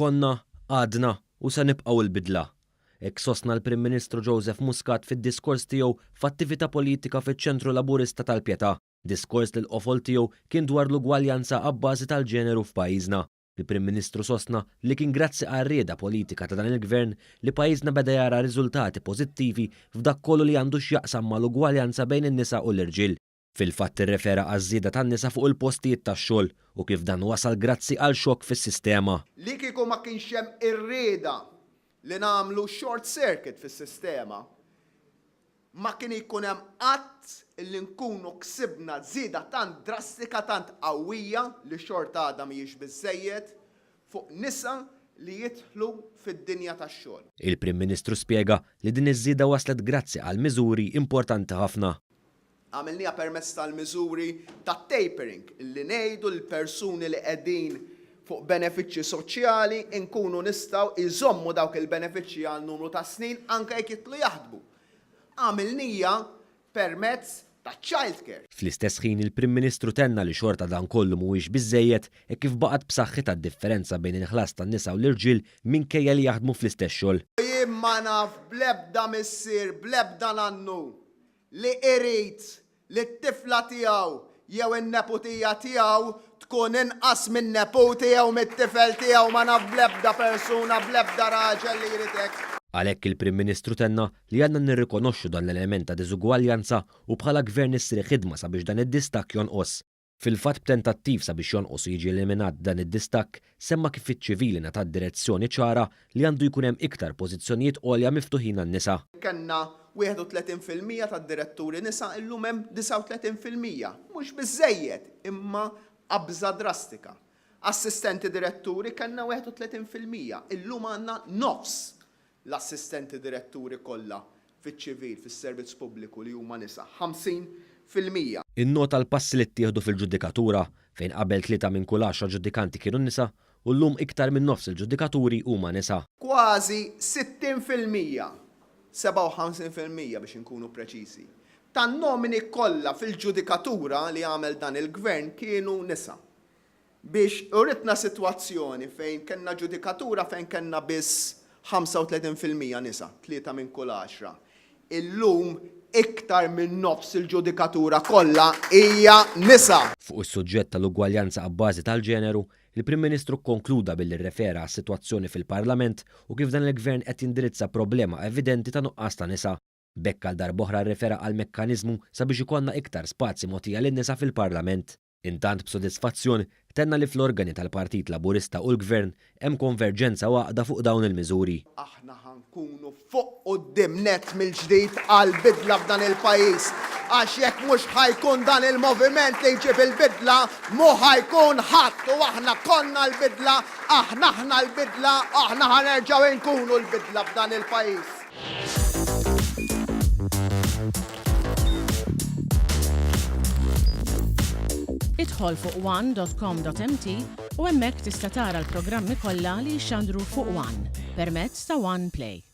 konna, għadna u se nibqgħu l-bidla. Hekk sostna l-Prim Ministru Joseph Muscat fid-diskors tiegħu f'attività politika fiċ-Ċentru Laburista tal-Pjetà. Diskors li l-qofol tiegħu kien dwar l-ugwaljanza abbażi tal-ġeneru f'pajjiżna. Il-Prim Ministru sostna li kien grazzi għar-rieda politika ta' dan il-Gvern li pajjiżna beda jara riżultati pożittivi f'dak kollu li għandu x'jaqsam mal-ugwaljanza bejn in-nisa u l-irġiel. Fil-fatt irrefera għaż-żieda tan-nisa fuq il-postijiet tax-xogħol u kif dan wasal grazzi għal xokk fis-sistema. Li kieku ma kienx hemm ir-rieda li nagħmlu short circuit fis-sistema, ma kien ikun hemm qatt li nkunu ksibna żieda tant drastika tant qawwija li xorta għadha mhijiex biżżejjed fuq nisa li jidħlu fid-dinja tax-xogħol. Il-Prim Ministru spjega li din iż-żieda waslet grazzi għal miżuri importanti ħafna. Għamilniha permezz tal-miżuri tat-tapering illi ngħidu l-persuni li qegħdin fuq benefiċċji soċjali nkunu nistgħu iżommu dawk il-benefiċċji għal numru ta' snin anke jekk jitlu jaħdmu. Għamilniha permezz ta' childcare. Fl-istess ħin il-Prim Ministru tenna li xorta dan kollu mhuwiex biżżejjed e kif baqgħet b'saħħitha d-differenza bejn il-ħlas tan-nisa u l-irġiel minkejja li jaħdmu fl-istess xogħol. Jien ma naf bl-ebda missier, bl-ebda nannu li irid li t-tifla tiegħu jew in-neputija tiegħu tkun inqas minn neputi jew mit-tifel tiegħu ma naf bl-ebda persuna, bl-ebda raġel li jrid hekk. Għalhekk il-Prim Ministru tenna li għandna nirrikonoxxu dan l-element ta' diżugwaljanza u bħala Gvern issir ħidma sabiex dan id-distakk jonqos. Fil-fatt b'tentattiv sabiex jonqos u jiġi eliminat dan id-distakk semma kif iċ-ċivili ngħatat direzzjoni ċara li għandu jkun hemm iktar pożizzjonijiet għolja miftuħin għan-nisa. Kenna 31% tad-diretturi nisa illum hemm 39%. Mhux biżżejjed imma qabża drastika. Assistenti diretturi kellna 31%, illum għandna nofs l-assistenti diretturi kollha fiċ-ċivil fis-servizz pubbliku li huma nisa 50%. Innota l-passi li ttieħdu fil-ġudikatura fejn qabel 3 minn kull 10 ġudikanti kienu nisa u llum iktar minn nofs il-ġudikaturi huma nisa. Kważi 60%, 57% biex inkunu preċisi. Tan-nomini kollha fil-ġudikatura li għamel dan il-Gvern kienu nisa. Biex uritna sitwazzjoni fejn kellna ġudikatura fejn kellna biss 35% nisa, 3 minn kull 10. Illum iktar minn nofs il-ġudikatura kollha hija nisa. Fuq is-suġġett tal-ugwaljanza abbażi tal-ġeneru, il-Prim Ministru konkluda billi rrefera għas-sitwazzjoni fil-Parlament u kif dan il-Gvern qed jindirizza problema evidenti ta' nuqqas ta' nisa. Bekk għal darb'oħra rrefera għal mekkaniżmu sabiex ikollna iktar spazji mogħtija lin-nisa fil-Parlament. Intant b'sodisfazzjon tenna li fl-organi tal-Partit Laburista u l-Gvern hemm konverġenza waqda fuq dawn il-miżuri. Aħna ħankunu fuq quddiem net mill-ġdid għal bidla f'dan il-pajjiż. Għax jekk mhux ħajkun dan il-moviment li jġib il-bidla, mu ħajkun ħadd u aħna konna l-bidla, aħna l-bidla, aħna ħanerġgħu nkunu l-bidla f'dan il-pajjiż. Idħol fuq one.com.mt u hemmhekk tista' tara l-programmi kollha li jxandru fuq One permezz ta' One Play.